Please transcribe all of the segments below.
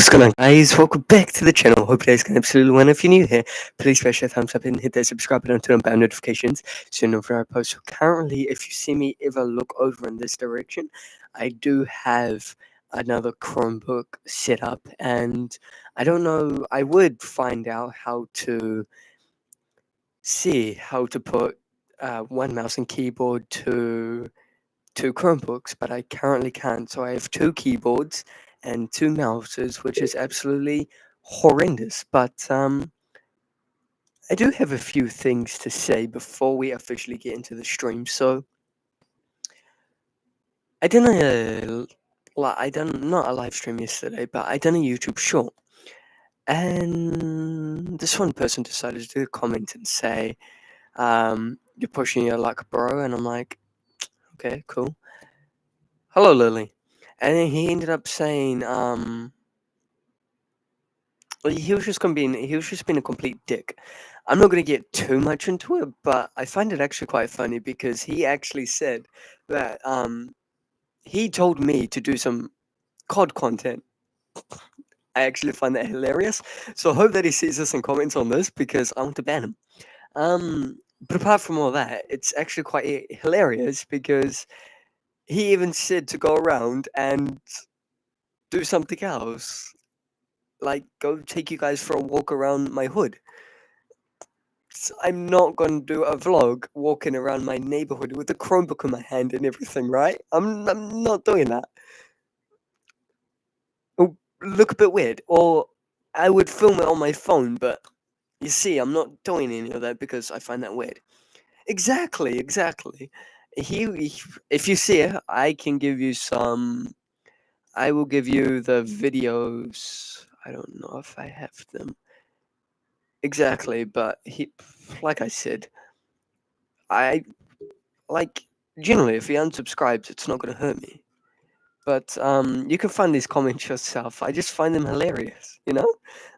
What's going on, guys? Welcome back to the channel. Hope you guys can absolutely win. If you're new here, please smash that thumbs up and hit that subscribe button to turn on notifications so you know when I post. So currently, if you see me ever look over in this direction, I do have another Chromebook set up, and I don't know. I would find out how to put one mouse and keyboard to two Chromebooks, but I currently can't. So I have two keyboards and two mouses, which is absolutely horrendous. But I do have a few things to say before we officially get into the stream. So I done not a live stream yesterday, but I done a YouTube short, and this one person decided to do a comment and say, "You're pushing your luck, bro," and I'm like, "Okay, cool. Hello, Lily." And then he ended up saying, he was just being a complete dick. I'm not gonna get too much into it, but I find it actually quite funny because he actually said that he told me to do some COD content. I actually find that hilarious. So I hope that he sees this and comments on this because I want to ban him. But apart from all that, it's actually quite hilarious because he even said to go around and do something else. Like, go take you guys for a walk around my hood. I'm not gonna do a vlog walking around my neighborhood with a Chromebook in my hand and everything, right? I'm not doing that. It'll look a bit weird. Or I would film it on my phone, but you see, I'm not doing any of that because I find that weird. Exactly. If you see it, I can give you some. I will give you the videos. I don't know if I have them. Exactly, but like I said, I like generally if he unsubscribes, it's not gonna hurt me. But you can find these comments yourself. I just find them hilarious,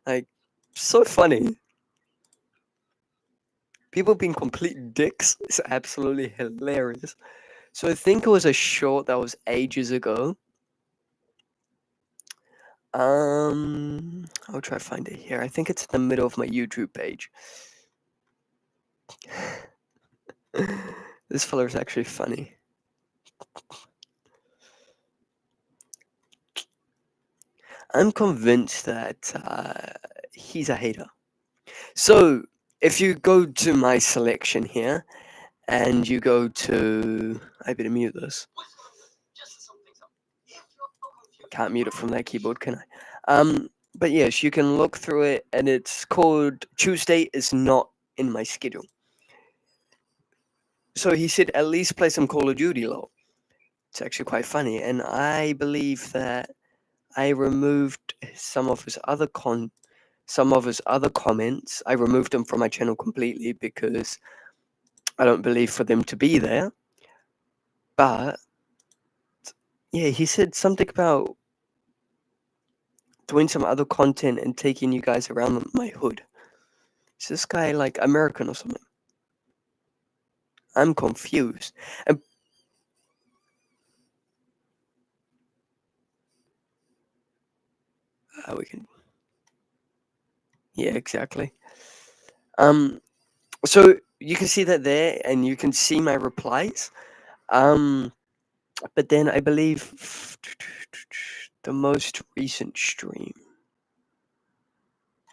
like so funny. People being complete dicks is absolutely hilarious. So I think it was a short that was ages ago. I'll try to find it here. I think it's in the middle of my YouTube page. This fella is actually funny. I'm convinced that he's a hater. So if you go to my selection here and you go to, I better mute this. Can't mute it from that keyboard, can I? But yes, you can look through it, and it's called Tuesday is not in my schedule. So he said, at least play some Call of Duty, lol. It's actually quite funny, and I believe that I removed some of his other comments. I removed them from my channel completely because I don't believe for them to be there. But yeah, he said something about doing some other content and taking you guys around my hood. Is this guy like American or something? I'm confused. And we can. Yeah, exactly. So you can see that there, and you can see my replies. But then I believe the most recent stream.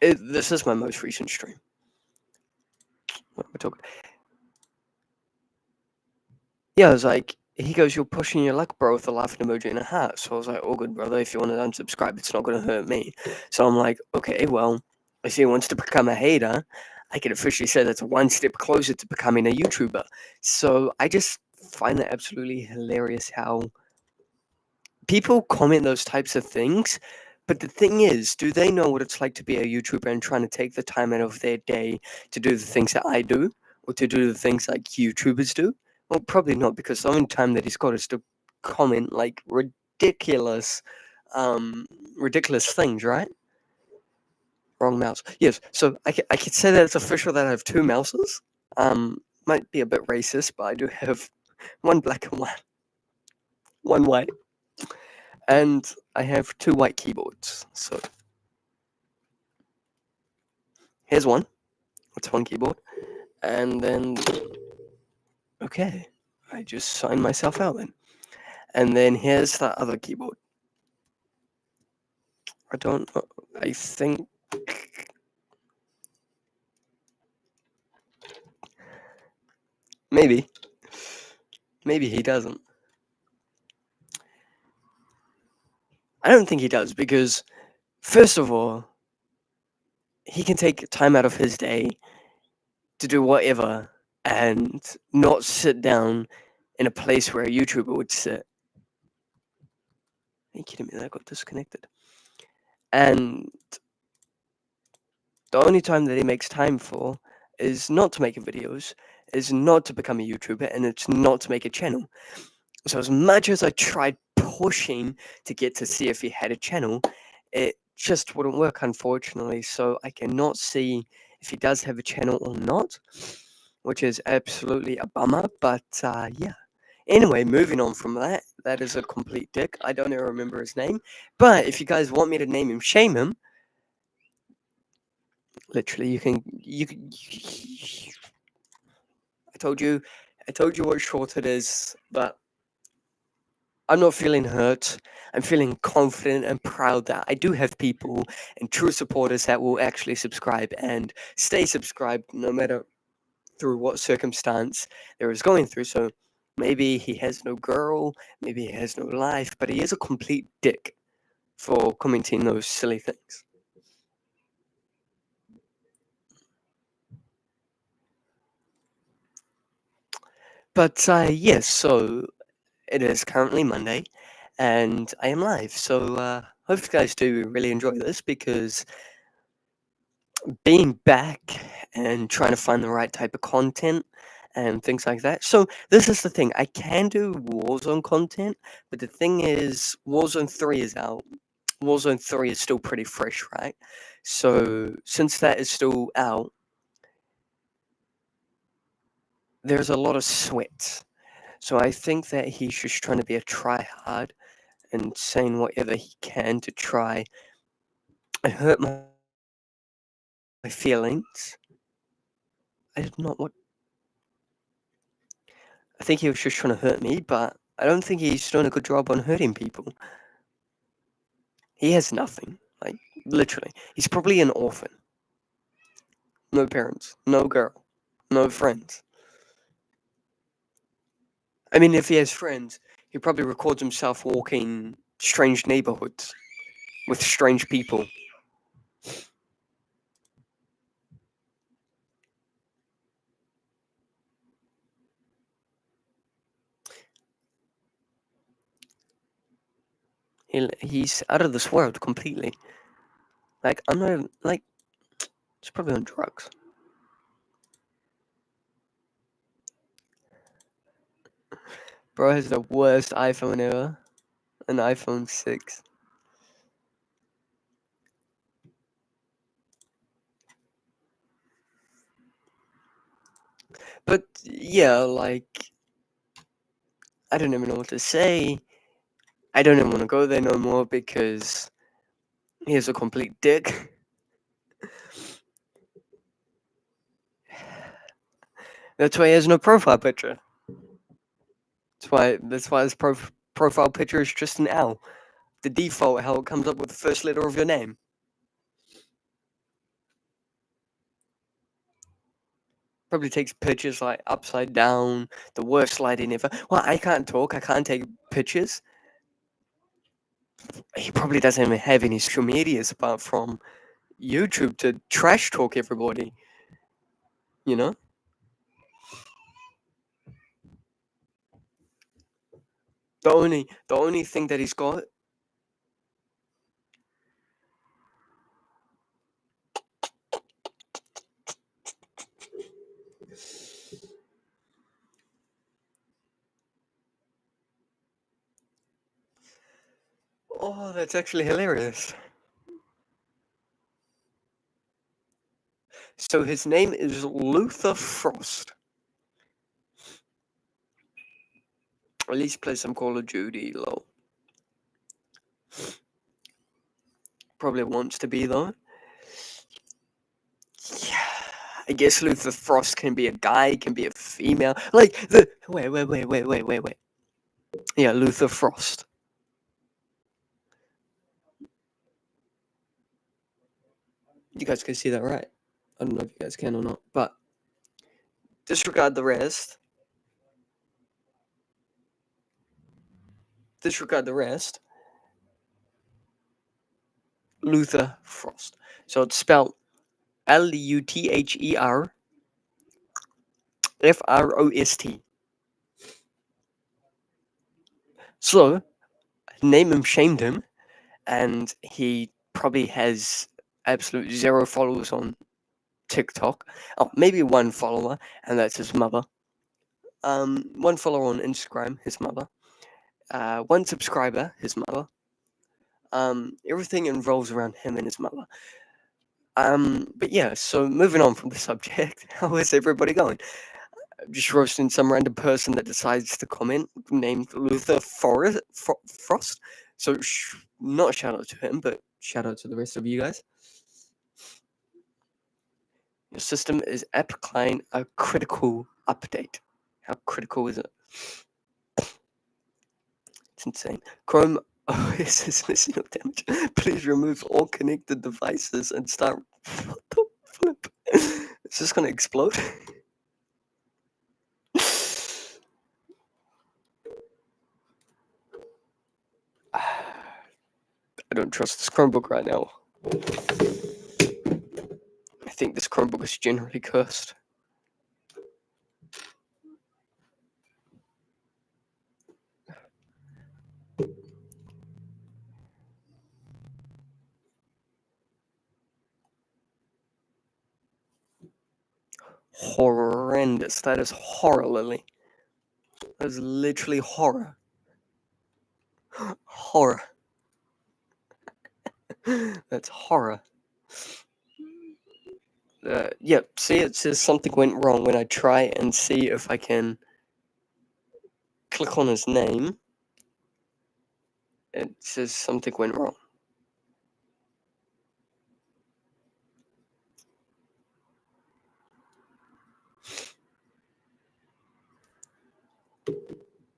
This is my most recent stream. What am I talking? Yeah, I was like, he goes, "You're pushing your luck, bro," with a laughing emoji and a heart. So I was like, "All good, brother. If you want to unsubscribe, it's not going to hurt me." So I'm like, "Okay, well, if he wants to become a hater, I can officially say that's one step closer to becoming a YouTuber." So I just find it absolutely hilarious how people comment those types of things. But the thing is, do they know what it's like to be a YouTuber and trying to take the time out of their day to do the things that I do, or to do the things like YouTubers do? Well, probably not, because the only time that he's got is to comment like ridiculous things, right? Wrong mouse. Yes, so I could say that it's official that I have two mouses. Might be a bit racist, but I do have one black and one white, and I have two white keyboards. So here's one. That's one keyboard. And then, okay, I just signed myself out then. And then here's that other keyboard. I don't know. I think. Maybe. Maybe he doesn't. I don't think he does because, first of all, he can take time out of his day to do whatever and not sit down in a place where a YouTuber would sit. Are you kidding me? That got disconnected. And the only time that he makes time for is not to make videos, is not to become a YouTuber, and it's not to make a channel. So as much as I tried pushing to get to see if he had a channel, it just wouldn't work, unfortunately. So I cannot see if he does have a channel or not, which is absolutely a bummer. But yeah. Anyway, moving on from that, that is a complete dick. I don't even remember his name. But if you guys want me to name him, shame him. Literally, you can. I told you what short it is, but I'm not feeling hurt. I'm feeling confident and proud that I do have people and true supporters that will actually subscribe and stay subscribed no matter through what circumstance there is going through. So maybe he has no girl, maybe he has no life, but he is a complete dick for commenting those silly things. But yes, so it is currently Monday, and I am live. So hope you guys do really enjoy this because being back and trying to find the right type of content and things like that. So this is the thing. I can do Warzone content, but the thing is, Warzone 3 is out. Warzone 3 is still pretty fresh, right? So since that is still out, there's a lot of sweat. So I think that he's just trying to be a tryhard and saying whatever he can to try and hurt my feelings. I did not what I think he was just trying to hurt me, but I don't think he's doing a good job on hurting people. He has nothing. Like, literally. He's probably an orphan. No parents, no girl, no friends. I mean, if he has friends, he probably records himself walking strange neighborhoods with strange people. He's out of this world completely. Like, I'm not even, like, he's probably on drugs. Bro has the worst iPhone ever. An iPhone 6. But, yeah, like, I don't even know what to say. I don't even want to go there no more because he is a complete dick. That's why he has no profile picture. That's why his profile picture is just an L. The default, how it comes up with the first letter of your name. Probably takes pictures like upside down, the worst lighting ever. Well, I can't talk, I can't take pictures. He probably doesn't even have any social medias apart from YouTube to trash talk everybody. You know? The only thing that he's got. Oh, that's actually hilarious. So his name is Luther Frost. At least play some Call of Duty, lol. Probably wants to be though. I guess Luther Frost can be a guy, can be a female. Like the wait. Yeah, Luther Frost. You guys can see that, right? I don't know if you guys can or not, but disregard the rest. Disregard the rest. Luther Frost. So it's spelled LUTHERFROST. So, name him, shamed him, and he probably has absolute zero followers on TikTok. Oh, maybe one follower, and that's his mother. One follower on Instagram, his mother. One subscriber, his mother. Everything revolves around him and his mother. But yeah, so moving on from the subject, how is everybody going? Just roasting some random person that decides to comment named Luther Frost. So not a shout out to him, but shout out to the rest of you guys. Your system is applying a critical update. How critical is it? It's insane. Chrome OS is missing no damage. Please remove all connected devices and start. What the flip? Is this gonna explode? I don't trust this Chromebook right now. I think this Chromebook is generally cursed. Horrendous. That is horror, Lily. That is literally horror. Horror. That's horror. Yep, see, it says something went wrong when I try and see if I can click on his name. It says something went wrong.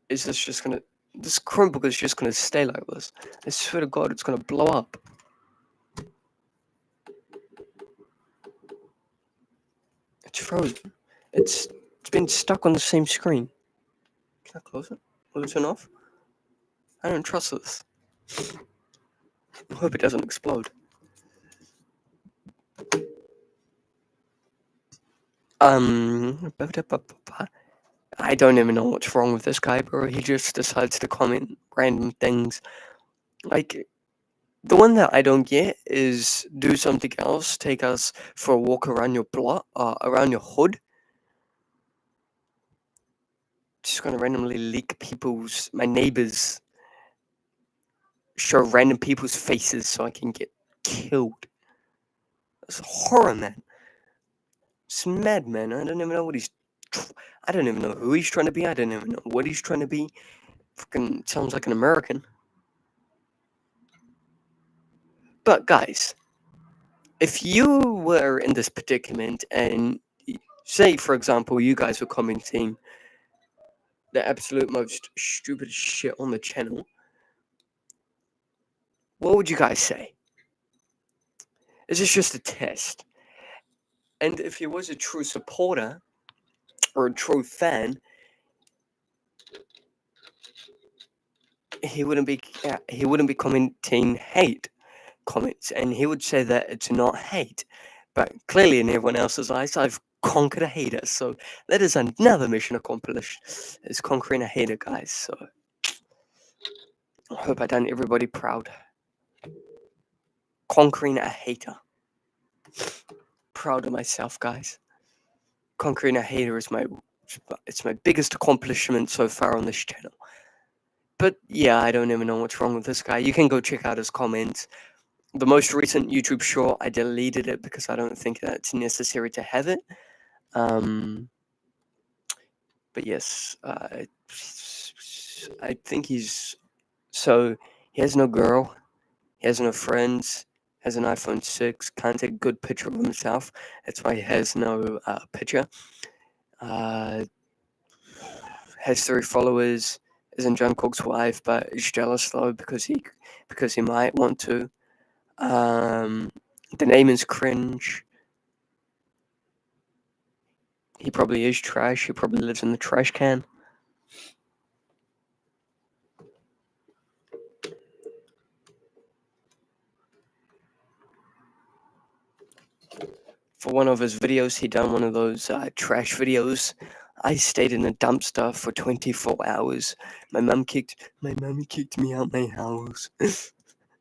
Is this just gonna... This Chromebook is just gonna stay like this. I swear to God, it's gonna blow up. It's frozen. It's been stuck on the same screen. Can I close it? Will it turn off? I don't trust this. I hope it doesn't explode. I don't even know what's wrong with this guy, bro. He just decides to comment random things. Like, the one that I don't get is do something else, take us for a walk around your block, around your hood. Just gonna randomly leak my neighbors, show random people's faces so I can get killed. That's horror, man. It's mad, man. I don't even know what I don't even know who he's trying to be. I don't even know what he's trying to be. Fucking sounds like an American. But guys, if you were in this predicament and say, for example, you guys were commenting the absolute most stupid shit on the channel, what would you guys say? Is this just a test? And if he was a true supporter or a true fan, he wouldn't be commenting hate comments, and he would say that it's not hate. But clearly, in everyone else's eyes, I've conquered a hater. So that is another mission accomplished. Is conquering a hater, guys. So I hope I done everybody proud. Conquering a hater. Proud of myself, guys. Conquering a hater is my biggest accomplishment so far on this channel. But yeah, I don't even know what's wrong with this guy. You can go check out his comments. The most recent YouTube short, I deleted it because I don't think that's necessary to have it. But yes, I think he has no girl, he has no friends, has an iPhone 6, can't take a good picture of himself. That's why he has no picture. Has 3 followers, isn't Jungkook's wife, but is jealous though because he might want to. The name is cringe. He probably is trash. He probably lives in the trash can. For one of his videos, he done one of those trash videos. I stayed in a dumpster for 24 hours. My mommy kicked me out my house.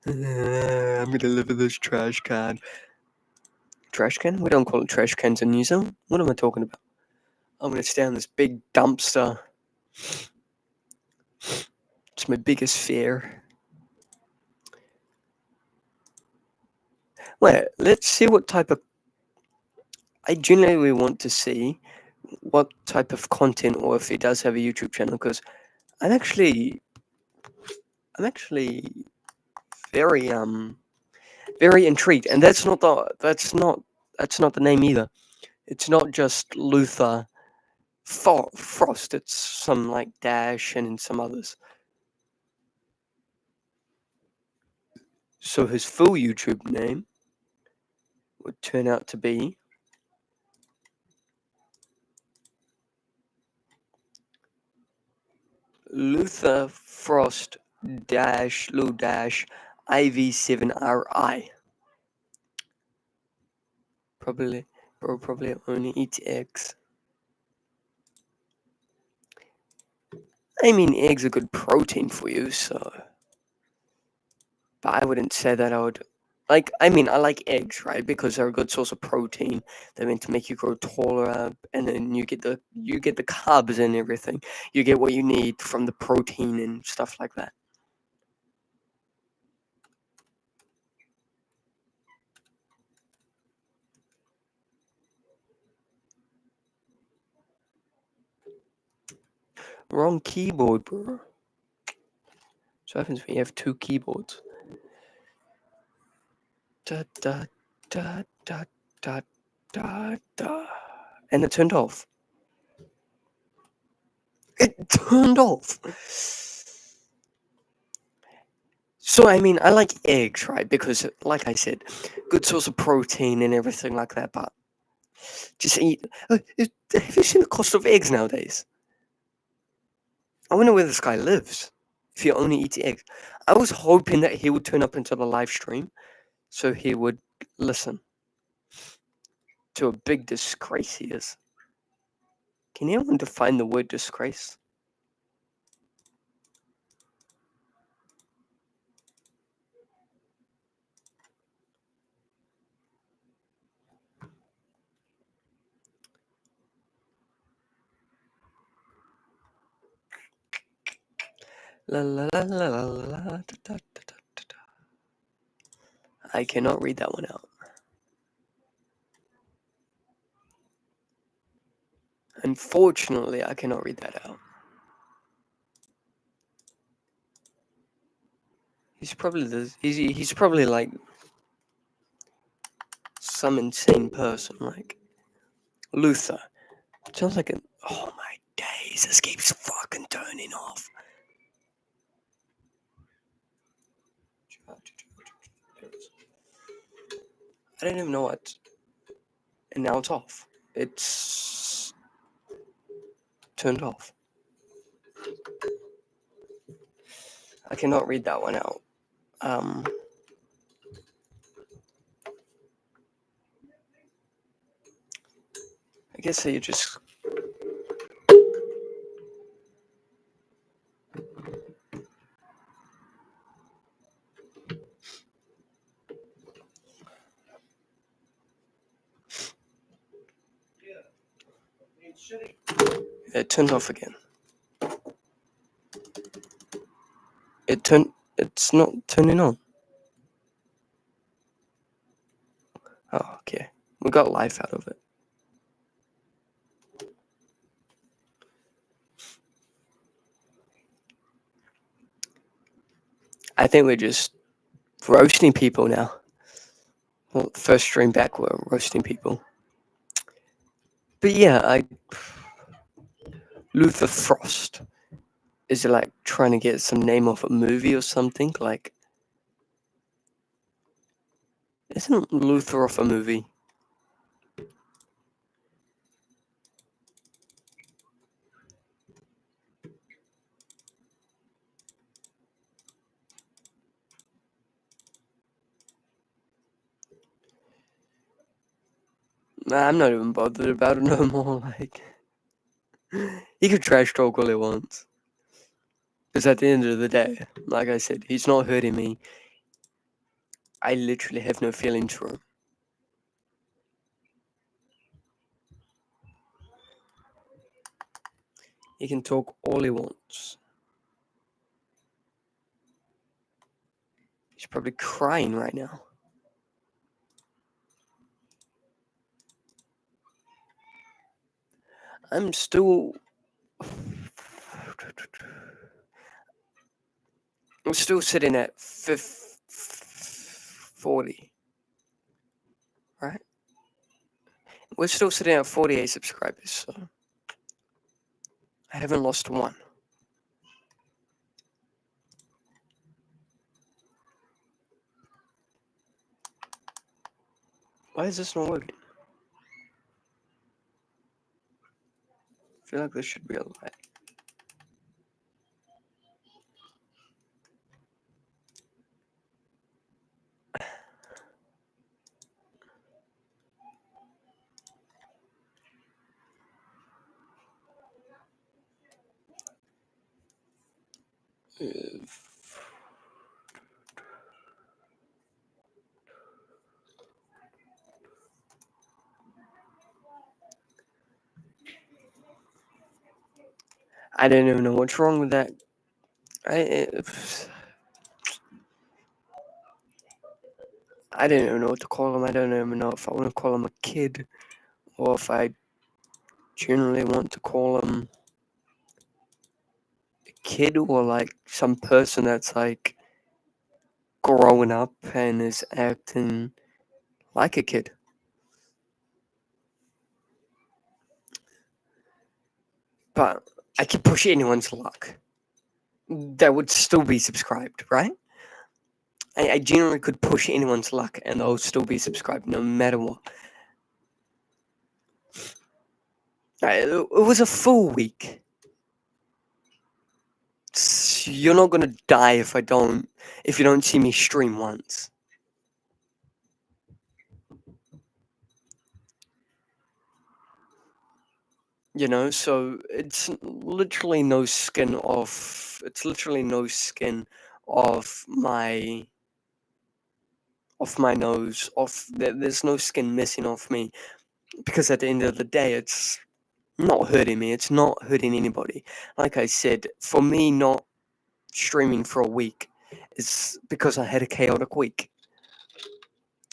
I'm gonna live in this trash can. Trash can? We don't call it trash cans in New Zealand. What am I talking about? I'm gonna stay on this big dumpster. It's my biggest fear. Wait, let's see what type of. I genuinely want to see what type of content, or if he does have a YouTube channel, because I'm actually very very intrigued. And that's not the name either. It's not just Luther Frost. It's some like Dash and some others. So his full YouTube name would turn out to be Luther Frost dash Lou dash IV7RI. Probably only eats eggs. I mean, eggs are good protein for you, so. But I wouldn't say that I would. Like, I mean, I like eggs, right? Because they're a good source of protein. They're meant to make you grow taller, and then you get the carbs and everything. You get what you need from the protein and stuff like that. Wrong keyboard, bro. So what happens when you have 2 keyboards? Da da da da da da da. And it turned off. It turned off. So, I mean, I like eggs, right? Because, like I said, good source of protein and everything like that, but just eat. Have you seen the cost of eggs nowadays? I wonder where this guy lives if he only eats eggs. I was hoping that he would turn up into the live stream so he would listen to a big disgrace he is. Can anyone define the word disgrace? La la la la la la da, da, da, da, da. I cannot read that one out. Unfortunately, I cannot read that out. He's probably like some insane person, like Luther. Sounds like oh my days, this keeps fucking turning off. I didn't even know what. And now it's off. It's turned off. I cannot read that one out. I guess you just. It turned off again. It's not turning on. Oh, okay. We got life out of it. I think we're just roasting people now. Well, first stream back, we're roasting people. But yeah, Luther Frost. Is it like trying to get some name off a movie or something? Like, isn't Luther off a movie? Nah, I'm not even bothered about it no more. Like, he could trash talk all he wants. Because at the end of the day, like I said, he's not hurting me. I literally have no feelings for him. He can talk all he wants. He's probably crying right now. I'm still sitting at 40, right? We're still sitting at 48 subscribers, so I haven't lost one. Why is this not working? I feel like this should be a light. I don't even know what's wrong with that. I don't even know what to call him. I don't even know if I want to call him a kid or if I generally want to call him a kid or like some person that's like growing up and is acting like a kid. But I could push anyone's luck. That would still be subscribed, right? I generally could push anyone's luck and they'll still be subscribed no matter what. It was a full week. You're not gonna die if you don't see me stream once. You know, so it's literally no skin off. It's literally no skin off my nose. There's no skin missing off me because at the end of the day, it's not hurting me. It's not hurting anybody. Like I said, for me, not streaming for a week is because I had a chaotic week.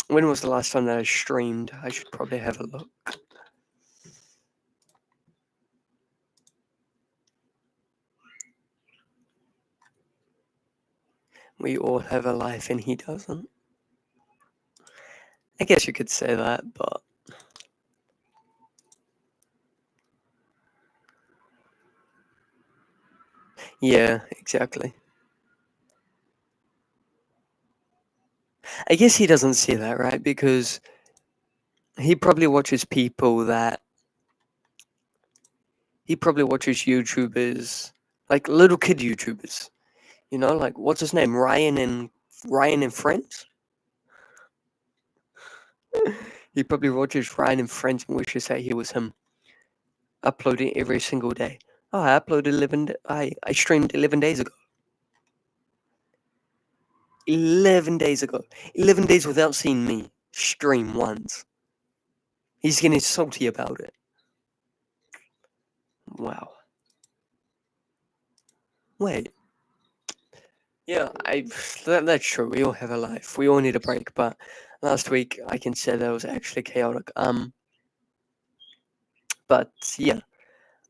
When was the last time that I streamed? I should probably have a look. We all have a life and he doesn't. I guess you could say that, but yeah, exactly. I guess he doesn't see that, right? Because he probably watches people that he probably watches YouTubers, like little kid YouTubers. You know, like what's his name? Ryan and Friends? He probably watches Ryan and Friends and wishes that he was him. Uploading every single day. Oh, I uploaded 11 I streamed 11 days ago. 11 days ago. 11 days without seeing me stream once. He's getting salty about it. Wow. Wait. Yeah, that's true. We all have a life. We all need a break. But last week, I can say that was actually chaotic. But yeah,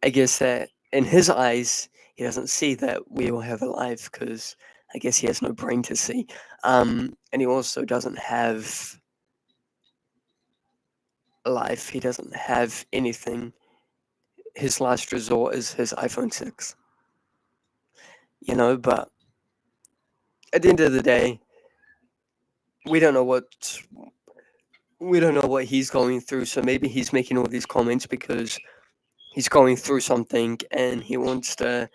I guess that in his eyes, he doesn't see that we all have a life because I guess he has no brain to see. And he also doesn't have life, he doesn't have anything. His last resort is his iPhone 6. But at the end of the day, we don't know what he's going through. So maybe he's making all these comments because he's going through something and he wants to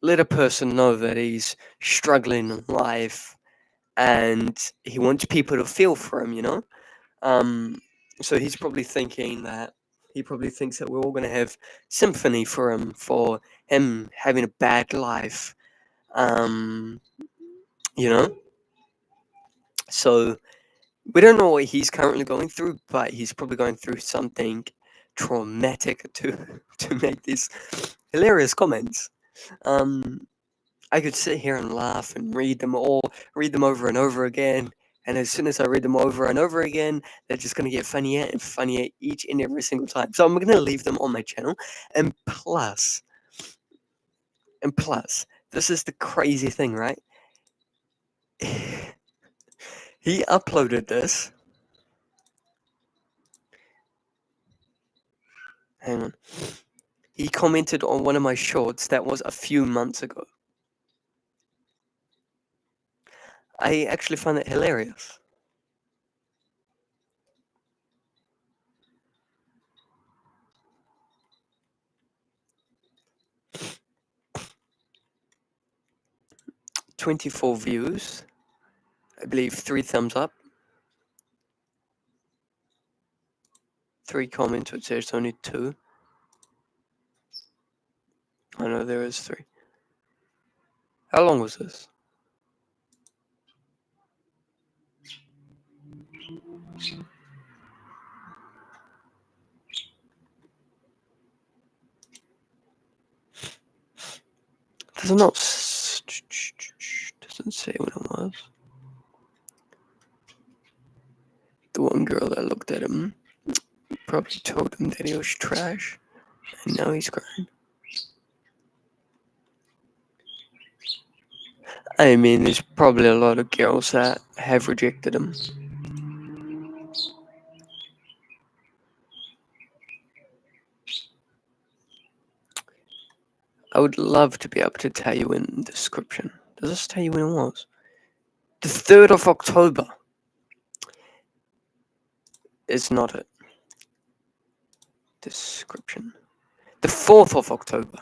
let a person know that he's struggling in life, and he wants people to feel for him. Um, so he probably thinks that we're all going to have sympathy for him having a bad life. Um, you know, so we don't know what he's currently going through, but he's probably going through something traumatic to make these hilarious comments. Um, I could sit here and laugh and read them over and over again. And as soon as I read them over and over again, they're just going to get funnier and funnier each and every single time. So I'm going to leave them on my channel. And plus, this is the crazy thing, right? He uploaded this. Hang on. He commented on one of my shorts that was a few months ago. I actually find it hilarious. "24 views. I believe 3 thumbs up. 3 comments, which there's only 2. I know there is 3. How long was this? Does it not doesn't say when it was. The one girl that looked at him probably told him that he was trash, and now he's crying. I mean, there's probably a lot of girls that have rejected him. I would love to be able to tell you in the description. Does this tell you when it was? The 3rd of October is not it. Description. The 4th of October.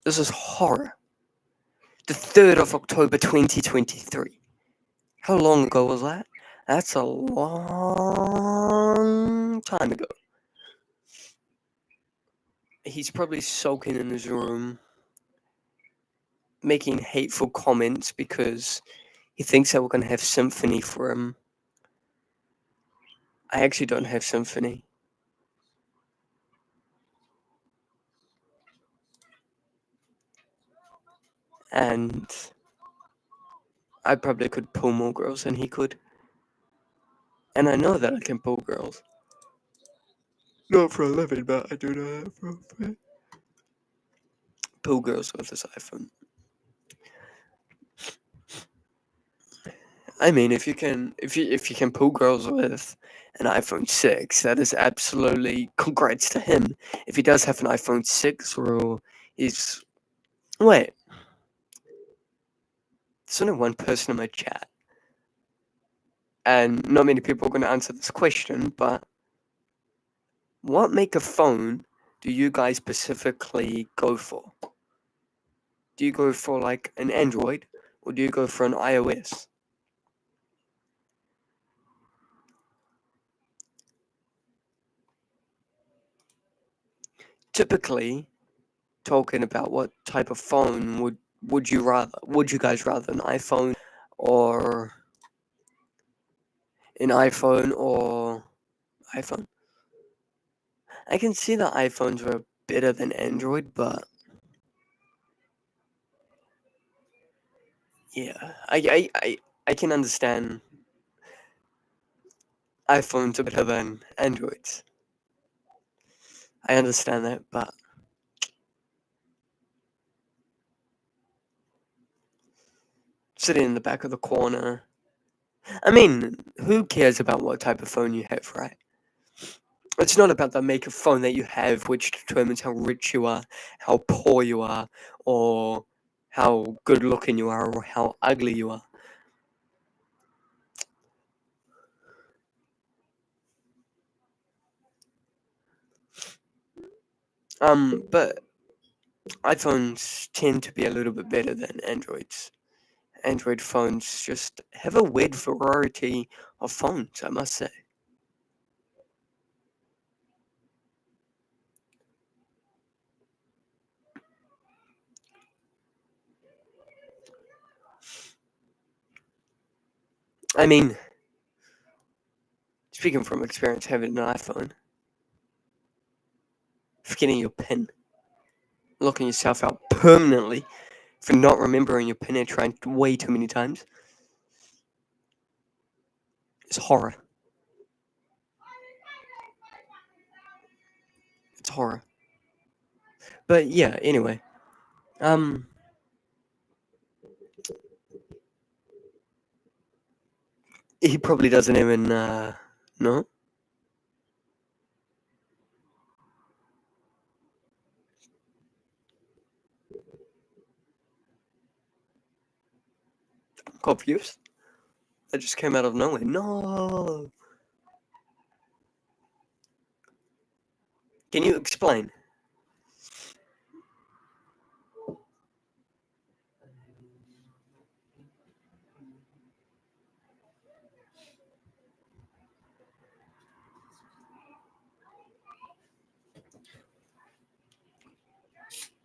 This is horror. The 3rd of October 2023. How long ago was that? That's a long time ago. He's probably sulking in his room, making hateful comments because he thinks that we're going to have sympathy for him. I actually don't have sympathy. And I probably could pull more girls than he could. And I know that I can pull girls. Not for a living, but I do know that for a fact. Pull girls with this iPhone. I mean, if you can pull girls with an iPhone 6, that is absolutely congrats to him. If he does have an iPhone 6, or he's wait, there's only one person in my chat, and not many people are going to answer this question. But what make of phone do you guys specifically go for? Do you go for like an Android, or do you go for an iOS? Typically, talking about what type of phone would you guys rather an iPhone or iPhone? I can see the iPhones were better than Android, but yeah, I can understand iPhones are better than Androids. I understand that, but sitting in the back of the corner, I mean, who cares about what type of phone you have, right? It's not about the make of phone that you have, which determines how rich you are, how poor you are, or how good looking you are, or how ugly you are. But iPhones tend to be a little bit better than Androids. Android phones just have a weird variety of phones, I must say. I mean, speaking from experience having an iPhone, forgetting your PIN, locking yourself out permanently for not remembering your PIN and trying way too many times, it's horror. It's horror. But yeah, anyway. Um, he probably doesn't even, know. I'm confused. That just came out of nowhere. No! Can you explain?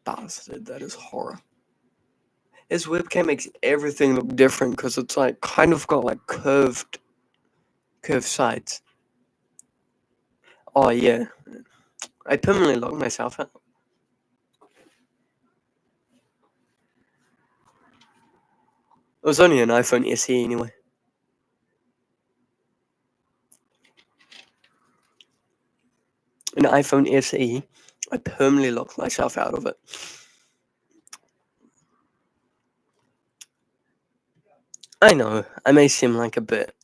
Bastard, that is horror. His webcam makes everything look different because it's like kind of got like curved sides. Oh yeah, I permanently locked myself out. It was only an iPhone SE anyway. An iPhone SE, I permanently locked myself out of it. I know I may seem like a bit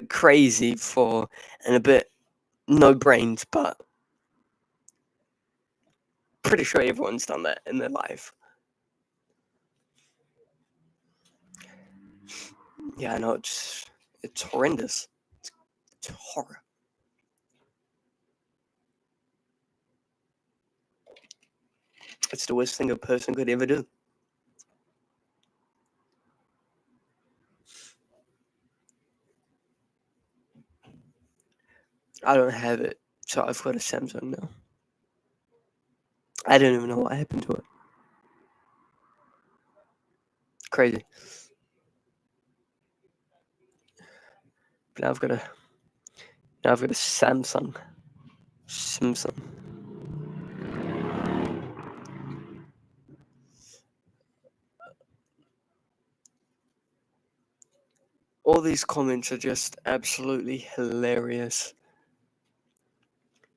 crazy for and a bit no brains, but pretty sure everyone's done that in their life. Yeah, I know it's horrendous. It's horror. It's the worst thing a person could ever do. I don't have it, so I've got a Samsung now. I don't even know what happened to it. Crazy. But now I've got a Samsung. Samsung. All these comments are just absolutely hilarious.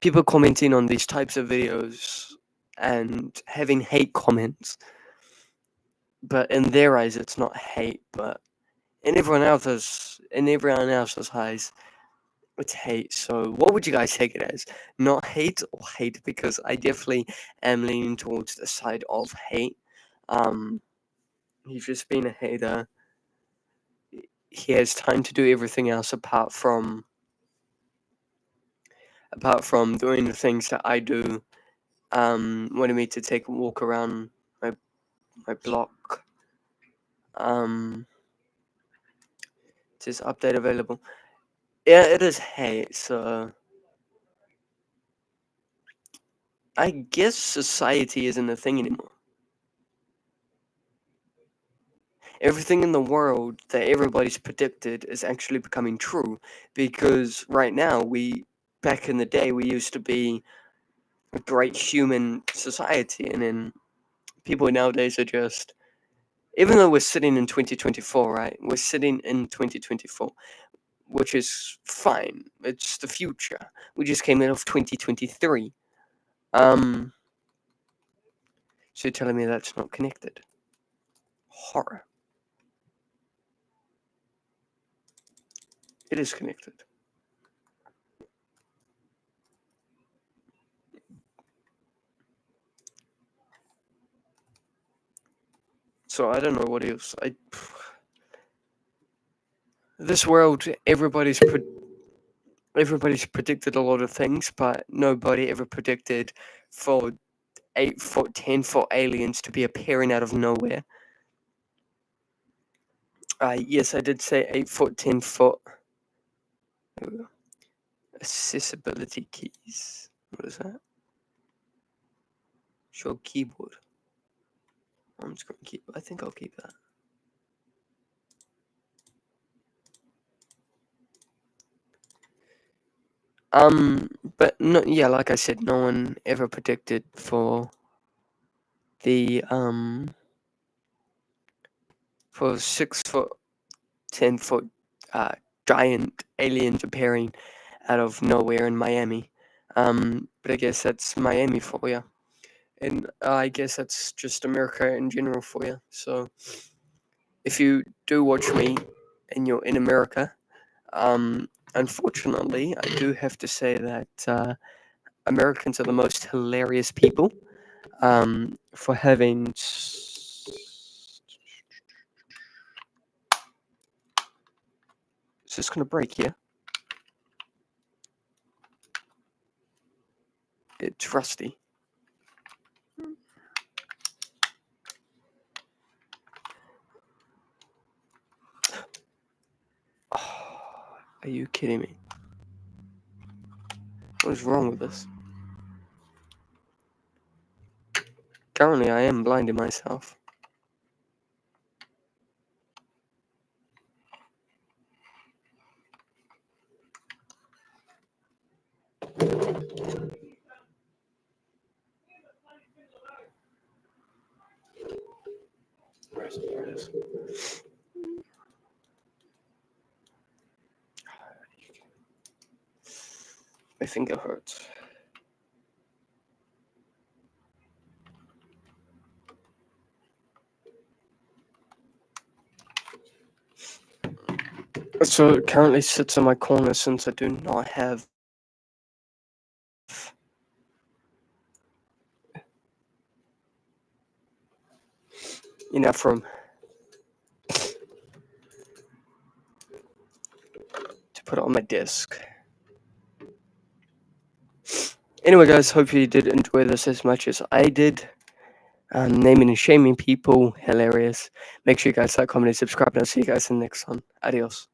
People commenting on these types of videos and having hate comments, but in their eyes it's not hate, but in everyone else's eyes it's hate. So what would you guys take it as? Not hate or hate? Because I definitely am leaning towards the side of hate. Um, he's just being a hater. He has time to do everything else apart from doing the things that I do. Wanted me to take a walk around my block. Um, it says update available. Yeah, it is hate. So I guess society isn't a thing anymore. Everything in the world that everybody's predicted is actually becoming true, because right now back in the day we used to be a great human society, and then people nowadays are just, even though we're sitting in 2024, right? We're sitting in 2024, which is fine. It's the future. We just came out of 2023. Um, so you're telling me that's not connected? Horror. It is connected. So I don't know what else. This world, everybody's predicted a lot of things, but nobody ever predicted for 8 foot, 10 foot aliens to be appearing out of nowhere. Yes, I did say 8 foot, 10 foot. There we go. Accessibility keys. What is that? Show keyboard. I'm just gonna keep. I think I'll keep that. But no, yeah, like I said, no one ever predicted for the 6 foot, 10 foot giant aliens appearing out of nowhere in Miami. But I guess that's Miami for you, and I guess that's just America in general for you. So if you do watch me and you're in America, unfortunately, I do have to say that Americans are the most hilarious people for having. Is this going to break here? It's rusty. Oh, are you kidding me? What is wrong with this? Currently, I am blinding myself. There it is. My finger hurts. So it currently sits in my corner since I do not have enough room to put it on my desk. Anyway, guys, hope you did enjoy this as much as I did. Naming and shaming people, hilarious. Make sure you guys like, comment, and subscribe, and I'll see you guys in the next one. Adios.